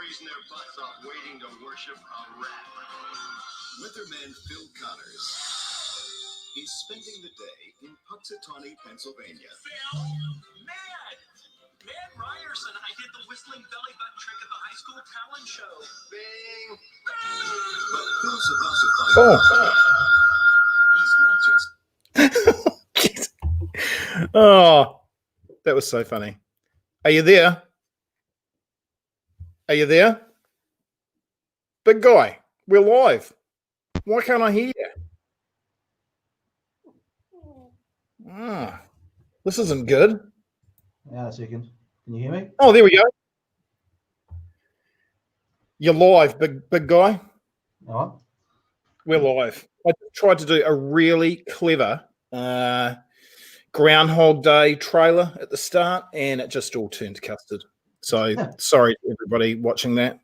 freezing their butts off waiting to worship a rat. Weatherman Phil Connors is spending the day in Punxsutawney, Pennsylvania. Phil, Mad Ryerson, I did the whistling belly button trick at the high school talent show. Bing! But Phil's about to find out he's not just... Oh, that was so funny. Are you there? Are you there? Big guy, we're live. Why can't I hear you? This isn't good. Hang on a second. Can you hear me? Oh, there we go. You're live, big guy. All right. We're live. I tried to do a really clever Groundhog Day trailer at the start, and it just all turned to custard. So sorry to everybody watching that,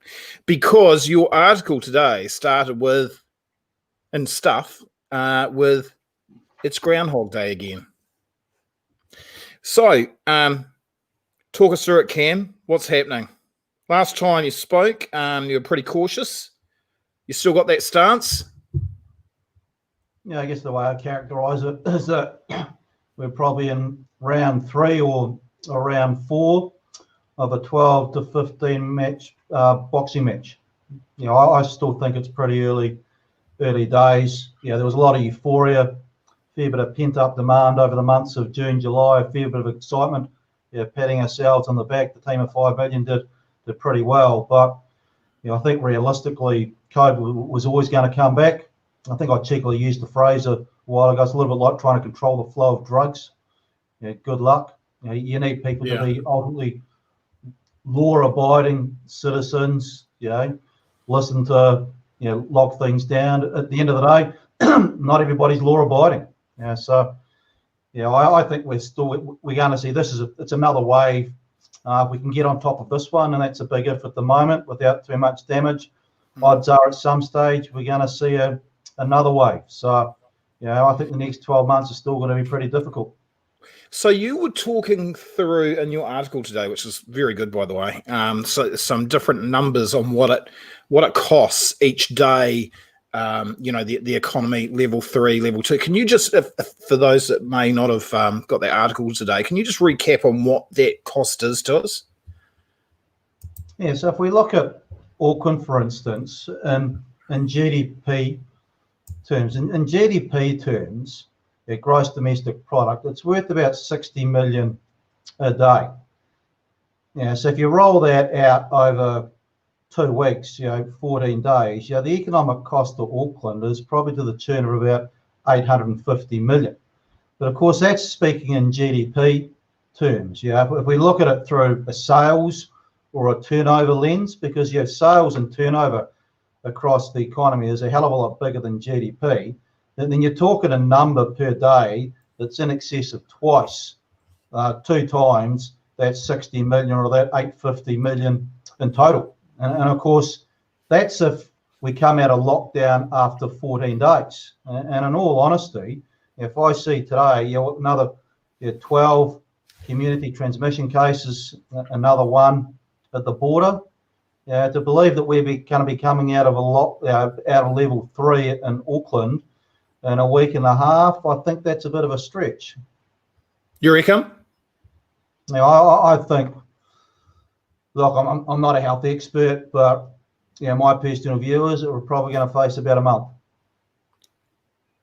because your article today started with with it's Groundhog Day again. So talk us through it, Cam. What's happening? Last time you spoke, you were pretty cautious. You still got that stance? Yeah, I guess the way I characterise it is that we're probably in round 3 or round 4 of a 12 to 15 match boxing match. You know, I still think it's pretty early days. You know, there was a lot of euphoria, a fair bit of pent-up demand over the months of June, July, a fair bit of excitement. Yeah, patting ourselves on the back. The team of 5 million did pretty well, but you know, I think realistically, COVID was always going to come back. I think I cheekily used the phrase a while ago. It's a little bit like trying to control the flow of drugs. You know, good luck. You know, you need people to be ultimately law-abiding citizens. You know, listen to, you know, lock things down. At the end of the day, not everybody's law-abiding. Yeah, so you know, I think we're going to see this it's another wave. We can get on top of this one, and that's a big if at the moment without too much damage. Odds are at some stage we're going to see another wave. So, you know, I think the next 12 months is still going to be pretty difficult. So you were talking through in your article today, which is very good, by the way. So some different numbers on what it costs each day. You know, the economy level 3, level 2. Can you just, for those that may not have got their article today, can you just recap on what that cost is to us? Yeah. So if we look at Auckland, for instance, in GDP terms, in GDP terms, gross domestic product, it's worth about 60 million a day. Yeah. So if you roll that out over 2 weeks, you know, 14 days, you know, the economic cost of Auckland is probably to the tune of about 850 million. But of course, that's speaking in GDP terms. You know, if we look at it through a sales or a turnover lens, because you have sales and turnover across the economy is a hell of a lot bigger than GDP, then you're talking a number per day that's in excess of twice, 2 times that 60 million or that 850 million in total. And of course, that's if we come out of lockdown after 14 days. And in all honesty, if I see today, you know, another 12 community transmission cases, another one at the border, to believe that we're going to be coming out of out of level 3 in Auckland in a week and a half, I think that's a bit of a stretch. You reckon? Now, I think. Look, I'm not a health expert, but you know, my personal view is that we're probably going to face about a month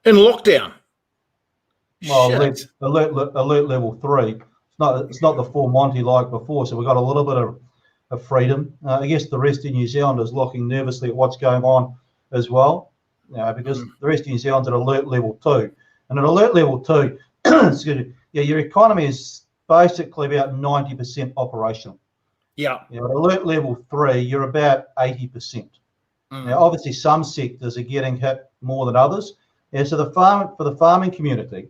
in lockdown. Well, alert level 3. It's not the full Monty like before, so we've got a little bit of freedom. I guess the rest of New Zealand is looking nervously at what's going on as well, you know, because the rest of New Zealand's at alert level 2, and at alert level 2, excuse me, yeah, your economy is basically about 90% operational. Yeah. You know, at alert level 3, you're about 80%. Now, obviously, some sectors are getting hit more than others. Yeah, so for the farming community,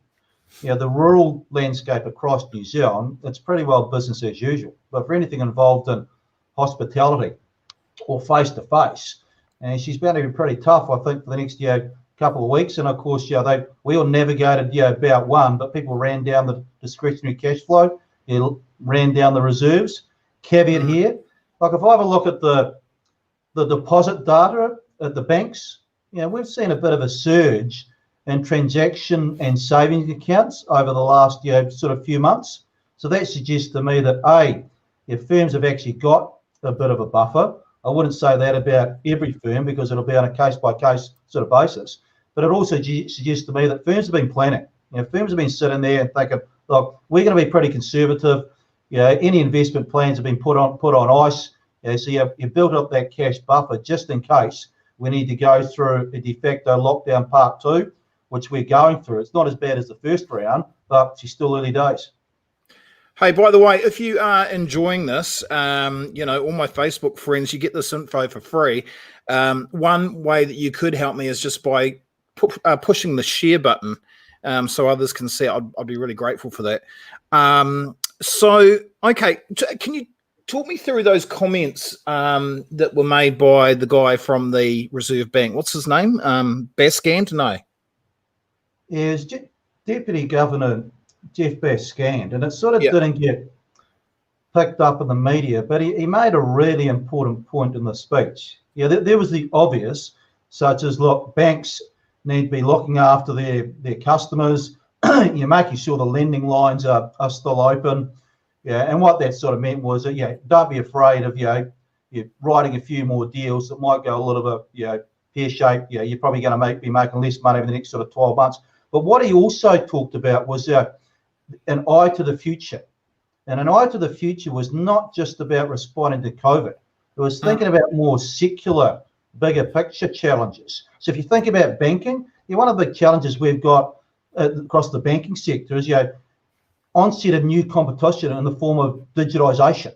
you know, the rural landscape across New Zealand, it's pretty well business as usual. But for anything involved in hospitality or face-to-face, and she's bound to be pretty tough, I think, for the next couple of weeks. And of course, we all navigated about one, but people ran down the discretionary cash flow, ran down the reserves. Caveat here, like if I have a look at the the deposit data at the banks, we've seen a bit of a surge in transaction and savings accounts over the last sort of few months. So that suggests to me that if firms have actually got a bit of a buffer. I wouldn't say that about every firm because it'll be on a case-by-case sort of basis. But it also suggests to me that firms have been planning. Firms have been sitting there and thinking, look, we're going to be pretty conservative. Any investment plans have been put on ice. So you built up that cash buffer just in case we need to go through a de facto lockdown part 2, which we're going through. It's not as bad as the first round, but it's still early days. Hey, by the way, if you are enjoying this, all my Facebook friends, you get this info for free. One way that you could help me is just by pushing the share button so others can see it. I'd be really grateful for that. Okay, can you talk me through those comments that were made by the guy from the Reserve Bank? What's his name? Baskand? No. Yeah, it's Deputy Governor Jeff Baskand, and it sort of didn't get picked up in the media, but he made a really important point in the speech. There was the obvious, such as, look, banks need to be looking after their customers. You're making sure the lending lines are still open. And what that sort of meant was that, don't be afraid of, you're writing a few more deals that might go a little bit, pear-shaped. You're probably going to be making less money over the next sort of 12 months. But what he also talked about was an eye to the future. And an eye to the future was not just about responding to COVID. It was thinking about more secular, bigger picture challenges. So if you think about banking, one of the big challenges we've got across the banking sector is onset of new competition in the form of digitization.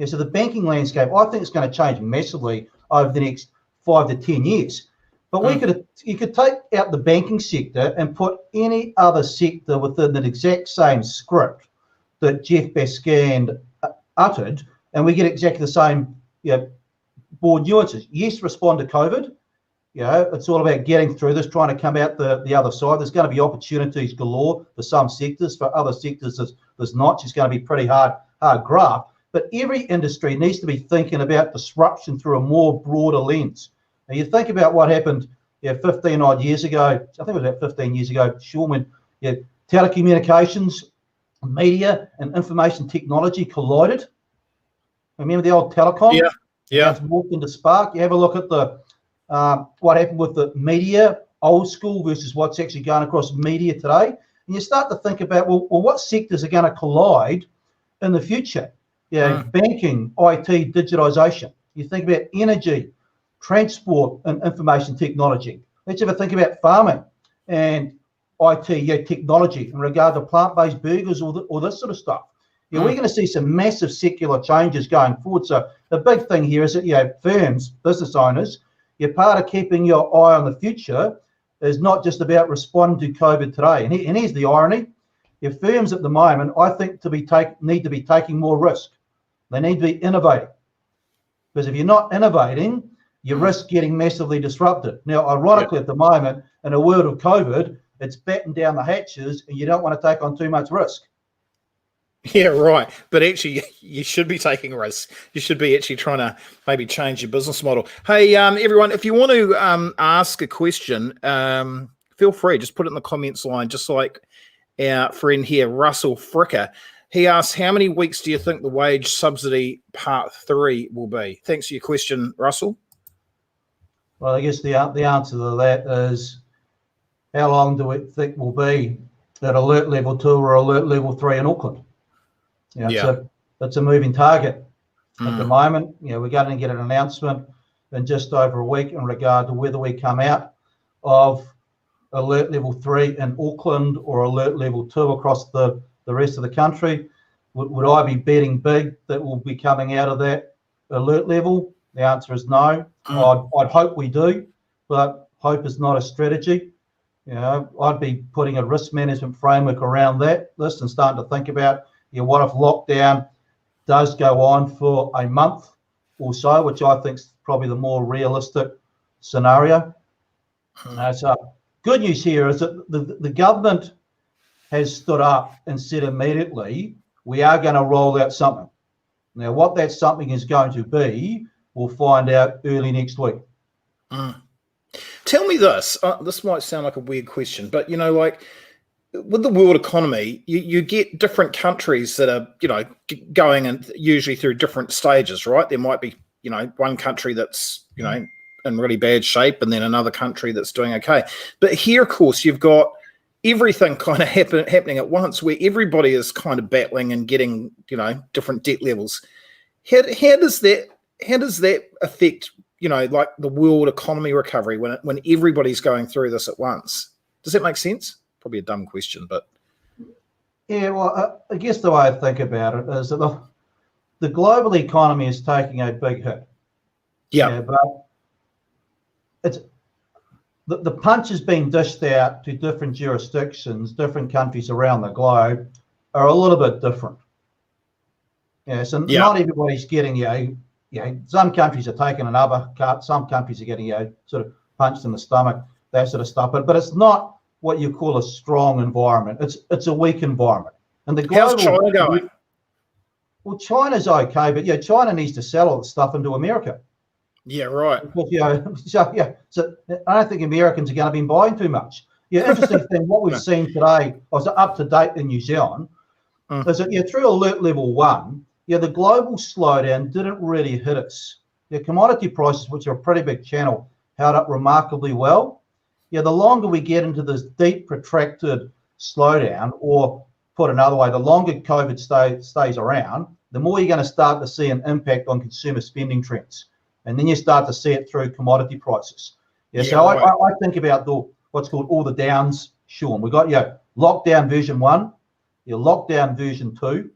So the banking landscape, I think, is going to change massively over the next 5 to 10 years. But you could take out the banking sector and put any other sector within the exact same script that Jeff Baskand uttered, and we get exactly the same broad nuances. Yes, respond to COVID. It's all about getting through this, trying to come out the other side. There's going to be opportunities galore for some sectors. For other sectors, there's not. It's going to be pretty hard graft. But every industry needs to be thinking about disruption through a more broader lens. Now, you think about what happened 15 odd years ago. I think it was about 15 years ago, Sean, when telecommunications, media, and information technology collided. Remember the old telecom? Yeah. It's walked into Spark. You have a look at what happened with the media, old school versus what's actually going across media today. And you start to think about, well, what sectors are going to collide in the future? Banking, IT, digitization. You think about energy, transport, and information technology. Let's ever think about farming and IT, technology in regard to plant-based burgers or this sort of stuff. We're going to see some massive secular changes going forward. So the big thing here is that firms, business owners, part of keeping your eye on the future is not just about responding to COVID today. And here's the irony: firms at the moment, I think, need to be taking more risk. They need to be innovating, because if you're not innovating, you risk getting massively disrupted. Now, ironically, at the moment, in a world of COVID, it's batten down the hatches, and you don't want to take on too much risk. Yeah, right. But actually, you should be taking risks. You should be actually trying to maybe change your business model. Hey, everyone, if you want to ask a question, feel free. Just put it in the comments line, just like our friend here, Russell Fricker. He asks, how many weeks do you think the wage subsidy part 3 will be? Thanks for your question, Russell. Well, I guess the answer to that is, how long do we think will be at alert level 2 or alert level 3 in Auckland? It's a moving target at the moment. We're going to get an announcement in just over a week in regard to whether we come out of alert level 3 in Auckland or alert level 2 across the rest of the country. Would I be betting big that we'll be coming out of that alert level? The answer is no. I'd hope we do, but hope is not a strategy. I'd be putting a risk management framework around this and starting to think about, what if lockdown does go on for a month or so, which I think is probably the more realistic scenario. So good news here is that the government has stood up and said immediately, we are going to roll out something. Now, what that something is going to be We'll find out early next week. Tell me this. This might sound like a weird question, but like with the world economy, you get different countries that are going and usually through different stages, right? There might be one country that's in really bad shape, and then another country that's doing okay. But here, of course, you've got everything kind of happening at once, where everybody is kind of battling and getting different debt levels. How does that affect like the world economy recovery when everybody's going through this at once? Does that make sense? Probably a dumb question, but yeah. Well, I guess the way I think about it is that the global economy is taking a big hit. Yeah, but it's the punch is being dished out to different jurisdictions, different countries around the globe are a little bit different. So not everybody's getting some countries are taking an uppercut, some countries are getting sort of punched in the stomach, that sort of stuff. But it's not what you call a strong environment. It's a weak environment. And the global, how's China going? Well, China's okay, but China needs to sell all the stuff into America. Yeah, right. Because, so I don't think Americans are going to be buying too much. Interesting thing, what we've seen today, I was up to date in New Zealand, is that through alert level 1, the global slowdown didn't really hit us. Commodity prices, which are a pretty big channel, held up remarkably well. The longer we get into this deep, protracted slowdown, or put another way, the longer COVID stays around, the more you're going to start to see an impact on consumer spending trends. And then you start to see it through commodity prices. So right. I think about what's called all the downs, Sean. We've got lockdown version 1, lockdown version 2.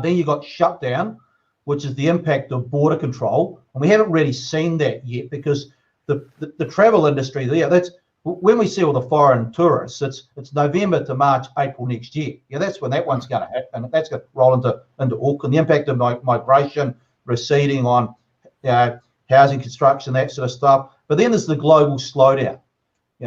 Then you got shutdown, which is the impact of border control. And we haven't really seen that yet because the travel industry there, that's when we see all the foreign tourists, it's November to March, April next year. That's when that one's going to happen. That's going to roll into Auckland. The impact of migration receding on housing construction, that sort of stuff. But then there's the global slowdown.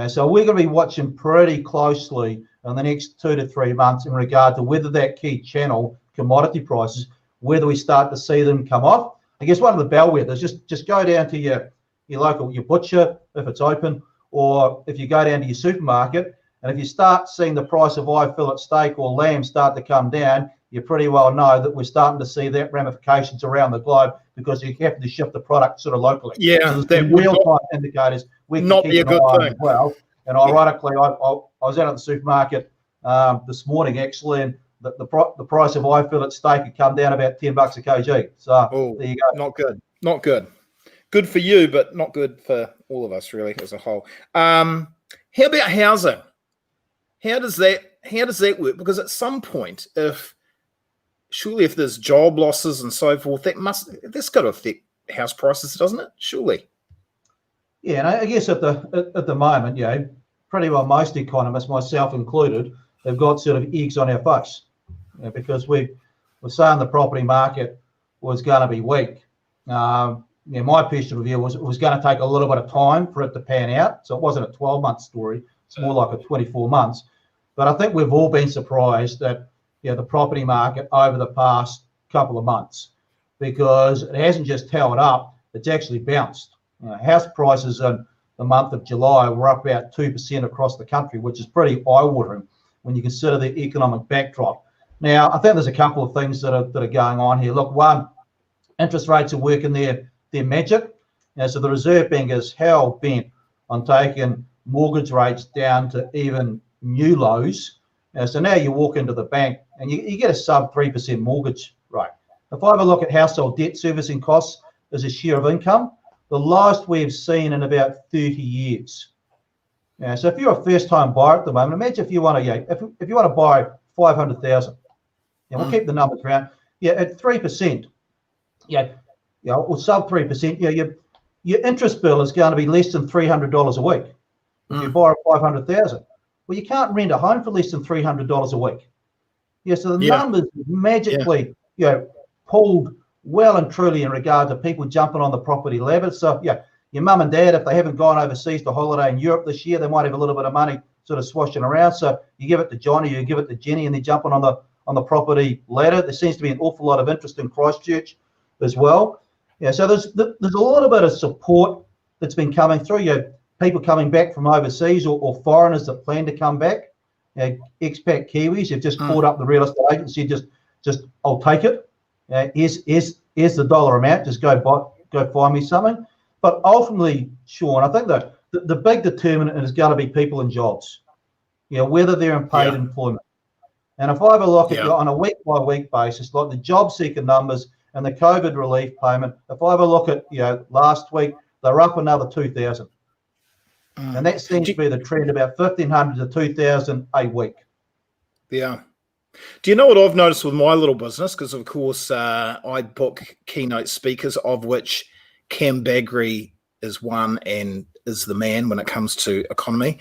So we're going to be watching pretty closely in the next 2 to 3 months in regard to whether that key channel, commodity prices, whether we start to see them come off. I guess one of the bellwethers, just go down to your local, your butcher, if it's open, or if you go down to your supermarket, and if you start seeing the price of fillet steak or lamb start to come down, you pretty well know that we're starting to see that ramifications around the globe because you have to shift the product sort of locally. Yeah, so there's real-time indicators we can not keep be a an good eye on thing as well. And ironically, I was out at the supermarket this morning actually, and the price of fillet steak had come down about $10 a kg. So there you go. Not good. Good for you, but not good for all of us really as a whole. How about housing? How does that work? Because at some point, if there's job losses and so forth, that's got to affect house prices, doesn't it? Surely. Yeah, and I guess at the moment, pretty well most economists, myself included, have got sort of eggs on our face, because we were saying the property market was going to be weak. My personal view was it was going to take a little bit of time for it to pan out. So it wasn't a 12-month story. It's more like a 24 months. But I think we've all been surprised that the property market over the past couple of months, because it hasn't just held up, it's actually bounced. House prices in the month of July were up about 2% across the country, which is pretty eye-watering when you consider the economic backdrop. Now, I think there's a couple of things that are going on here. Look, one, interest rates are working their magic. So the Reserve Bank is hell-bent on taking mortgage rates down to even new lows. So now you walk into the bank and you get a sub 3% mortgage rate. If I have a look at household debt servicing costs as a share of income, the lowest we've seen in about 30 years. So if you're a first-time buyer at the moment, imagine if you want to buy 500,000. We'll keep the numbers around. At 3%. Or sub 3%. Your interest bill is going to be less than $300 a week. If you borrow 500,000. Well, you can't rent a home for less than $300 a week. So the numbers magically, pulled well and truly in regard to people jumping on the property ladder. So, your mum and dad, if they haven't gone overseas to holiday in Europe this year, they might have a little bit of money sort of swashing around. So you give it to Johnny, you give it to Jenny, and they're jumping on the property ladder. There seems to be an awful lot of interest in Christchurch as well. Yeah, so there's a lot of bit of support that's been coming through. People coming back from overseas or foreigners that plan to come back. Expat Kiwis have just called up the real estate agency. Just I'll take it. Here's the dollar amount. Just go find me something. But ultimately, Sean, I think that the big determinant is going to be people and jobs. Whether they're in paid employment. And if I have a look at on a week by week basis, like the job seeker numbers and the COVID relief payment, if I have a look at last week, they're up another 2,000. And that seems to be the trend, about 1,500 to 2,000 a week. Yeah. Do you know what I've noticed with my little business? Because, of course, I book keynote speakers, of which Cam Bagrie is one and is the man when it comes to economy.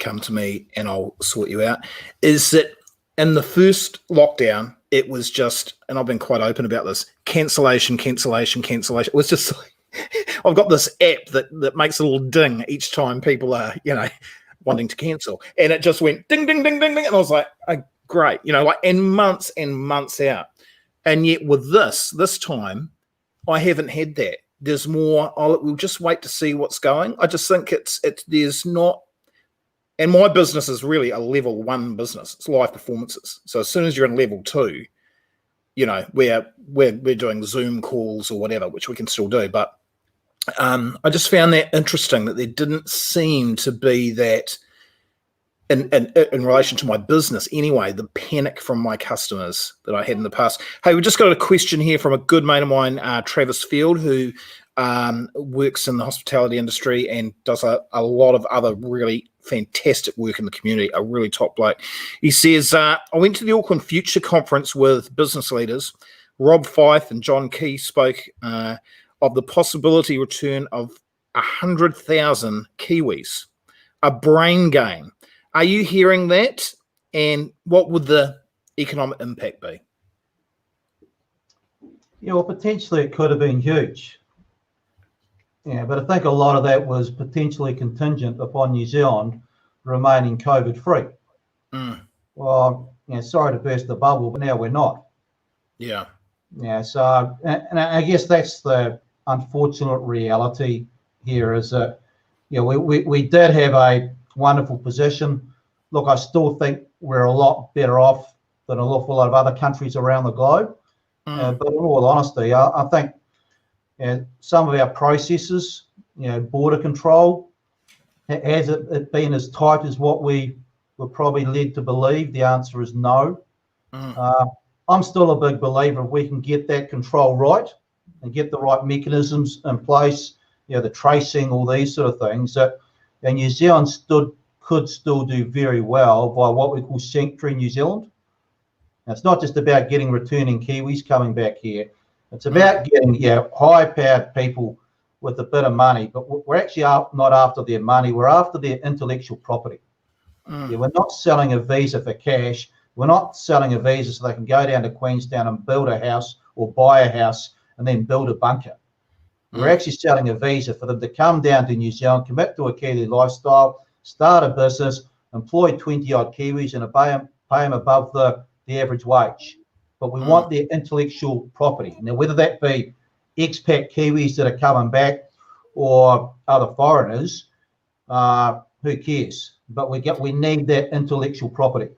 Come to me and I'll sort you out. Is that in the first lockdown, it was just, and I've been quite open about this, cancellation. It was just like, I've got this app that makes a little ding each time people are, wanting to cancel. And it just went ding, ding, ding, ding, ding. And I was like, oh, great, and months out. And yet with this time, I haven't had that. There's more, we'll just wait to see what's going. I just think there's not, and my business is really a level 1 business. It's live performances. So as soon as you're in level 2, we're doing Zoom calls or whatever, which we can still do. But I just found that interesting that there didn't seem to be that in relation to my business anyway, the panic from my customers that I had in the past. Hey, we just got a question here from a good mate of mine, Travis Field, who works in the hospitality industry and does a lot of other really fantastic work in the community, a really top bloke. He says, I went to the Auckland Future Conference with business leaders. Rob Fife and John Key spoke of the possibility return of 100,000 Kiwis, a brain game. Are you hearing that? And what would the economic impact be? Well, potentially it could have been huge. But I think a lot of that was potentially contingent upon New Zealand remaining COVID-free. Well, sorry to burst the bubble, but now we're not. Yeah. So, and I guess that's the unfortunate reality here is that, we did have a wonderful position. Look, I still think we're a lot better off than an awful lot of other countries around the globe. But in all honesty, I think some of our processes, border control, has it been as tight as what we were probably led to believe? The answer is no. I'm still a big believer if we can get that control right and get the right mechanisms in place, the tracing, all these sort of things, that New Zealand could still do very well by what we call Sanctuary New Zealand. Now, it's not just about getting returning Kiwis coming back here. It's about getting high-powered people with a bit of money, but we're actually not after their money. We're after their intellectual property. We're not selling a visa for cash. We're not selling a visa so they can go down to Queenstown and build a house or buy a house and then build a bunker. We're actually selling a visa for them to come down to New Zealand, commit to a Kiwi lifestyle, start a business, employ 20-odd Kiwis and pay them above the average wage. But we want their intellectual property. Now, whether that be expat Kiwis that are coming back or other foreigners, who cares? But we need that intellectual property.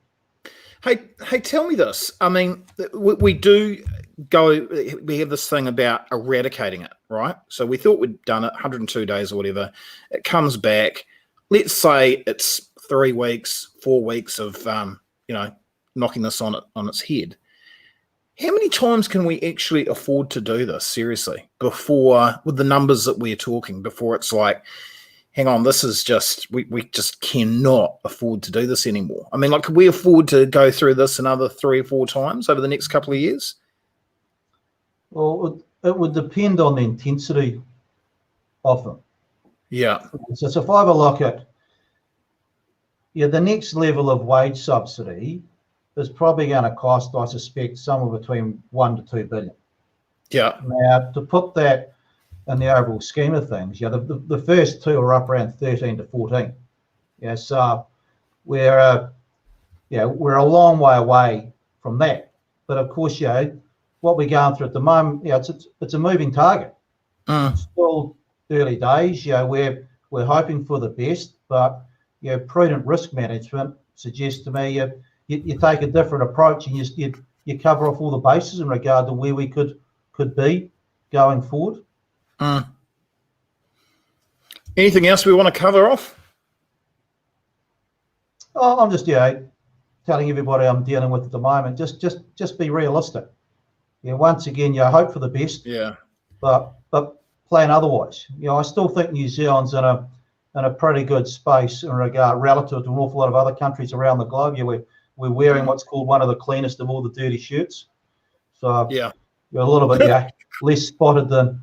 Hey, tell me this. I mean, we have this thing about eradicating it, right? So we thought we'd done it 102 days or whatever. It comes back. Let's say it's 3 weeks, 4 weeks of, knocking this on its head. How many times can we actually afford to do this, seriously, before, with the numbers that we're talking, before it's like, hang on, this is just, we just cannot afford to do this anymore? I mean, could we afford to go through this another 3 or 4 times over the next couple of years? Well, it would depend on the intensity of them. Yeah. So if I have a look at, the next level of wage subsidy is probably going to cost, I suspect, somewhere between 1 to 2 billion. Yeah. Now, to put that in the overall scheme of things, the first 2 are up around 13 to 14. So we're a long way away from that. But of course, what we're going through at the moment, it's a moving target. Still early days. We're hoping for the best, but prudent risk management suggests to me you take a different approach and you cover off all the bases in regard to where we could be going forward. Anything else we want to cover off? Oh, I'm just telling everybody I'm dealing with at the moment. Just be realistic. Once again, hope for the best. Yeah. But plan otherwise. I still think New Zealand's in a pretty good space in regard relative to an awful lot of other countries around the globe. We're wearing what's called one of the cleanest of all the dirty shirts. So you're a little bit less spotted than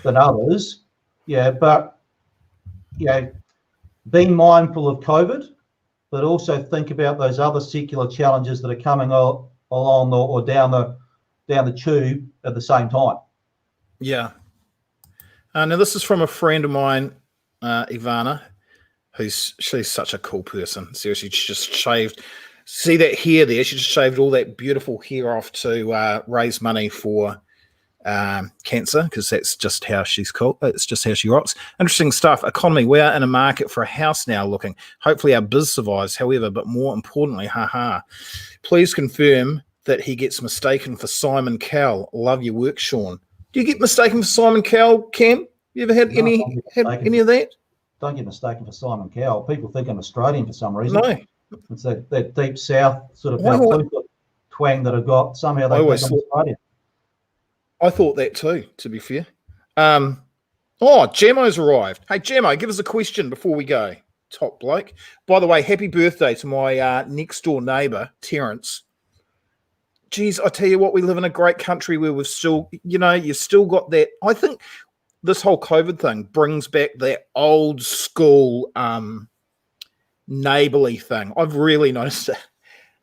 others. But be mindful of COVID, but also think about those other secular challenges that are coming along or down the tube at the same time. Yeah. Now this is from a friend of mine, Ivana, she's such a cool person. Seriously, she just shaved. See that hair there? She just shaved all that beautiful hair off to raise money for cancer, because that's just how she's cool. It's just how she rocks. Interesting stuff. Economy. We are in a market for a house now looking. Hopefully our biz survives, however, but more importantly, please confirm that he gets mistaken for Simon Cowell. Love your work, Sean. Do you get mistaken for Simon Cowell, Cam? You ever had any of that? Don't get mistaken for Simon Cowell. People think I'm Australian for some reason. No. It's that deep south sort of twang that I've got. Somehow they think I'm Australian. I thought that too, to be fair. Gemmo's arrived. Hey, Gemmo, give us a question before we go. Top bloke. By the way, happy birthday to my next door neighbour, Terence. Geez, I tell you what, we live in a great country where we've still, you've still got that. I think this whole COVID thing brings back that old school neighbourly thing. I've really noticed it.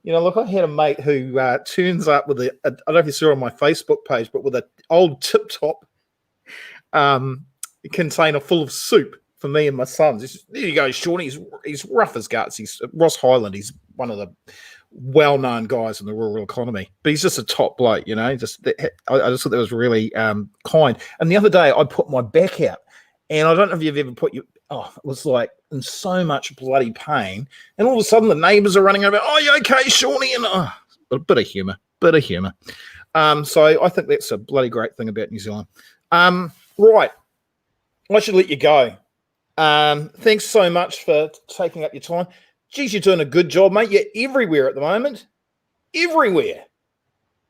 Look, I had a mate who turns up with I don't know if you saw on my Facebook page, but with an old tip-top container full of soup for me and my sons. There you go, Sean. He's rough as guts. He's Ross Highland. He's one of the well-known guys in the rural economy, but he's just a top bloke, I just thought that was really kind. And the other day I put my back out, and I don't know if you've ever it was like in so much bloody pain, and all of a sudden the neighbours are running over, oh, you okay, Shawnee? And a bit of humour. So I think that's a bloody great thing about New Zealand. Right, I should let you go. Thanks so much for taking up your time. Geez, you're doing a good job, mate. You're everywhere at the moment. Everywhere.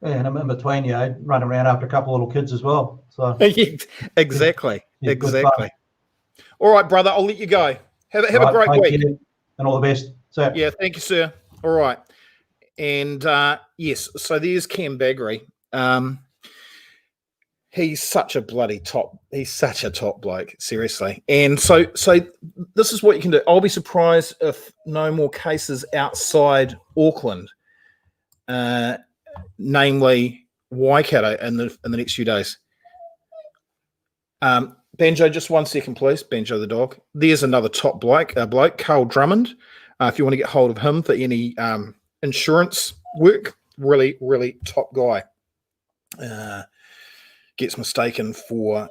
Yeah, and I'm in between, running around after a couple of little kids as well. So exactly. Exactly. All right, brother, I'll let you go. Have a great week. And all the best. So, yeah, thank you, sir. All right. And yes, so there's Cam Bagrie. He's such a bloody top. He's such a top bloke, seriously. And so this is what you can do. I'll be surprised if no more cases outside Auckland, namely Waikato, in the next few days. Banjo, just 1 second, please. Banjo the dog. There's another top bloke, Carl Drummond. If you want to get hold of him for any insurance work, really, really top guy. Gets mistaken for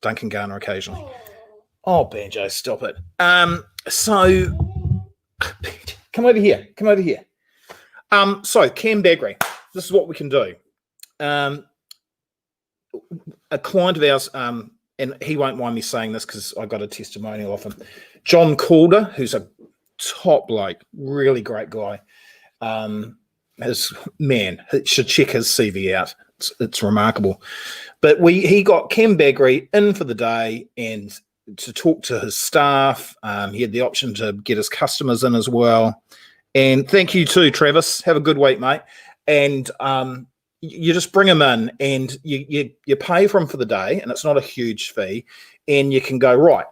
Duncan Garner occasionally. Oh, Banjo, stop it. So come over here. So Cam Bagrie, this is what we can do. A client of ours, and he won't mind me saying this because I got a testimonial of him, John Calder, who's a top bloke, really great guy. Should check his CV out. It's remarkable. But he got Cam Bagrie in for the day and to talk to his staff. He had the option to get his customers in as well. And thank you too, Travis. Have a good week, mate. And you just bring him in and you pay for him for the day, and it's not a huge fee. And you can go, right,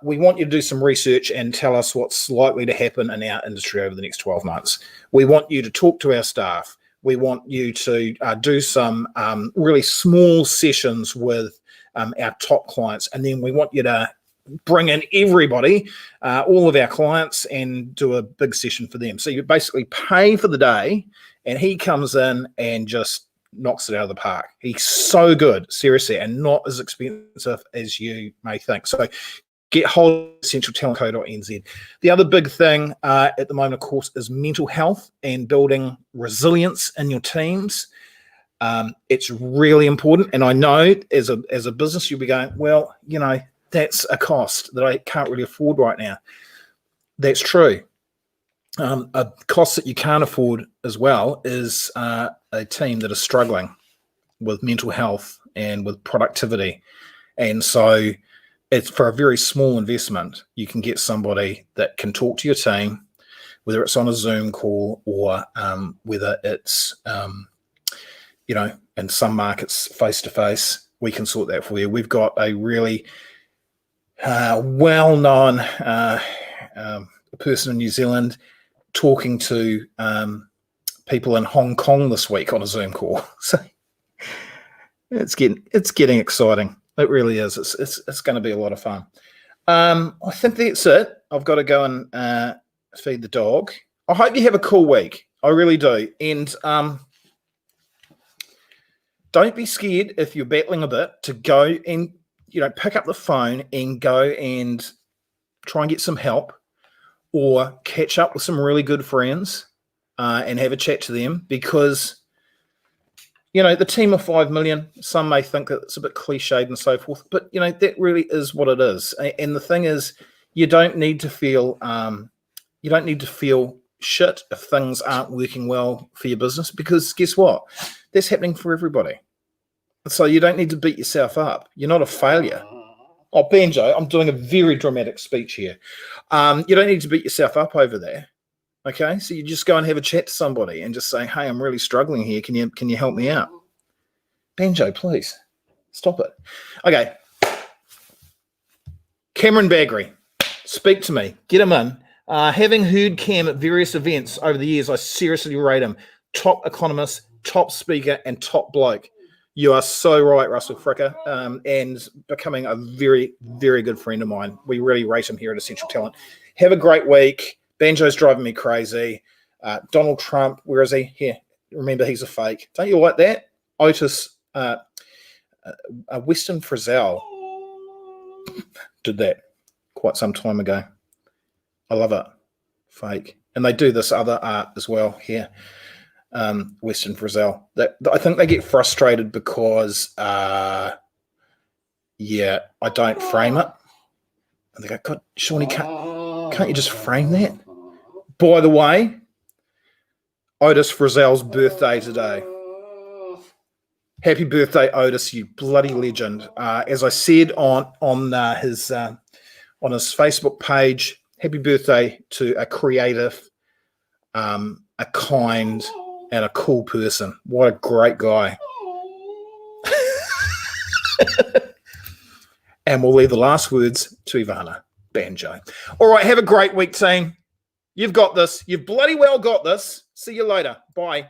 we want you to do some research and tell us what's likely to happen in our industry over the next 12 months. We want you to talk to our staff. We want you to do some really small sessions with our top clients. And then we want you to bring in everybody, all of our clients, and do a big session for them. So you basically pay for the day, and he comes in and just knocks it out of the park. He's so good, seriously, and not as expensive as you may think. So get hold of essentialtalent.co.nz. The other big thing at the moment, of course, is mental health and building resilience in your teams. It's really important. And I know as a business, you'll be going, well, you know, that's a cost that I can't really afford right now. That's true. A cost that you can't afford as well is a team that is struggling with mental health and with productivity. And so it's for a very small investment, you can get somebody that can talk to your team, whether it's on a Zoom call or whether it's, you know, in some markets face-to-face. We can sort that for you. We've got a really well-known person in New Zealand talking to people in Hong Kong this week on a Zoom call. So it's getting exciting. It really is. It's going to be a lot of fun. I think that's it. I've got to go and feed the dog. I hope you have a cool week. I really do. And don't be scared if you're battling a bit to go and, you know, pick up the phone and go and try and get some help or catch up with some really good friends and have a chat to them, because, you know, the team of 5 million, some may think that it's a bit cliched and so forth, but, you know, that really is what it is. And the thing is, you don't need to feel shit if things aren't working well for your business, because guess what? That's happening for everybody. So you don't need to beat yourself up. You're not a failure. Oh, Banjo, I'm doing a very dramatic speech here. You don't need to beat yourself up over there. Okay, so you just go and have a chat to somebody and just say, hey, I'm really struggling here. Can you help me out? Banjo, please. Stop it. Okay. Cameron Bagrie, speak to me. Get him in. Having heard Cam at various events over the years, I seriously rate him. Top economist, top speaker, and top bloke. You are so right, Russell Fricker, and becoming a very, very good friend of mine. We really rate him here at Essential Talent. Have a great week. Banjo's driving me crazy. Donald Trump, where is he? Here, remember, he's a fake. Don't you like that? Otis, Weston Frizzell did that quite some time ago. I love it. Fake. And they do this other art as well here. Weston Frizzell. I think they get frustrated because, I don't frame it. And they go, God, Shawnee, can't you just frame that? By the way, Otis Frizzell's birthday today. Happy birthday, Otis, you bloody legend. As I said on his Facebook page, happy birthday to a creative, a kind, and a cool person. What a great guy. And we'll leave the last words to Ivana, Banjo. All right, have a great week, team. You've got this. You've bloody well got this. See you later. Bye.